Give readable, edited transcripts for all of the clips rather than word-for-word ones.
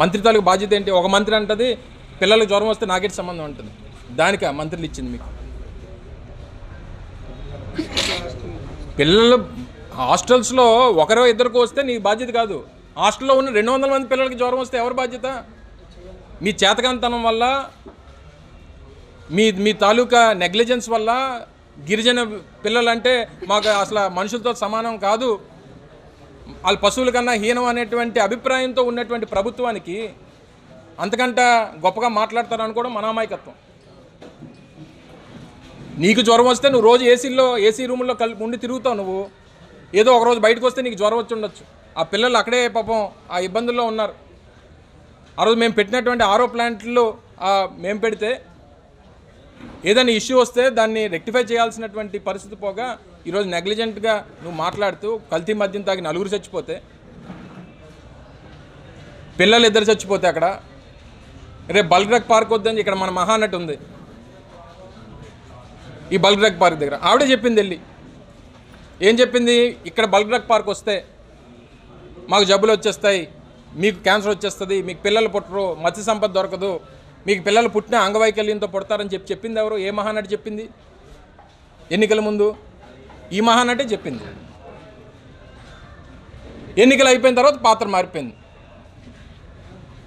మంత్రి తాలూకు బాధ్యత ఏంటి? ఒక మంత్రి అంటది పిల్లలకు జ్వరం వస్తే నాకేటి సంబంధం ఉంటుంది. దానికి మంత్రులు ఇచ్చింది మీకు. పిల్లలు హాస్టల్స్లో ఒకరో ఇద్దరికి వస్తే నీ బాధ్యత కాదు. హాస్టల్లో ఉన్న 200 మంది పిల్లలకి జ్వరం వస్తే ఎవరి బాధ్యత? మీ చేతకాంతనం వల్ల, మీ తాలూకా నెగ్లిజెన్స్ వల్ల గిరిజన పిల్లలంటే మాకు అసలు మనుషులతో సమానం కాదు, వాళ్ళ పశువుల కన్నా హీనం అనేటువంటి అభిప్రాయంతో ఉన్నటువంటి ప్రభుత్వానికి అంతకంట గొప్పగా మాట్లాడతారు అనుకోవడం మన అమాయకత్వం. నీకు జ్వరం వస్తే నువ్వు రోజు ఏసీ రూముల్లో ఉండి తిరుగుతావు. నువ్వు ఏదో ఒకరోజు బయటకు వస్తే నీకు జ్వరం వచ్చి ఉండొచ్చు. ఆ పిల్లలు అక్కడే పాపం ఆ ఇబ్బందుల్లో ఉన్నారు. ఆ రోజు మేము పెట్టినటువంటి ఆరో ప్లాంట్లో మేము పెడితే ఏదైనా ఇష్యూ వస్తే దాన్ని రెక్టిఫై చేయాల్సినటువంటి పరిస్థితి పోగా ఈరోజు నెగ్లిజెంట్గా నువ్వు మాట్లాడుతూ కల్తీ మద్యం తాగి 4 చచ్చిపోతే, పిల్లలు 2 చచ్చిపోతే, అక్కడ రేపు బల్క్డ్రగ్ పార్క్ వద్దని ఇక్కడ మన మహానటి ఉంది, ఈ బల్క్డ్రగ్ పార్క్ దగ్గర ఆవిడే చెప్పింది. వెళ్ళి ఏం చెప్పింది? ఇక్కడ బల్క్డ్రగ్ పార్క్ వస్తే మాకు జబ్బులు వచ్చేస్తాయి, మీకు క్యాన్సర్ వచ్చేస్తుంది, మీకు పిల్లలు పుట్టరు, మత్స్య సంపద దొరకదు, మీకు పిల్లలు పుట్టిన అంగవైకల్యంతో పుడతారని చెప్పింది ఎవరు? ఏ మహానటి చెప్పింది? ఎన్నికల ముందు ఈ మహానటే చెప్పింది. ఎన్నికలు అయిపోయిన తర్వాత పాత్ర మారిపోయింది.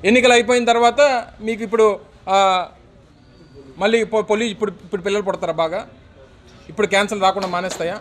ఎన్నికలు అయిపోయిన తర్వాత మీకు ఇప్పుడు మళ్ళీ ఇప్పుడు పిల్లలు పుడతారా? బాగా ఇప్పుడు క్యాన్సర్ రాకుండా మానేస్తాయా?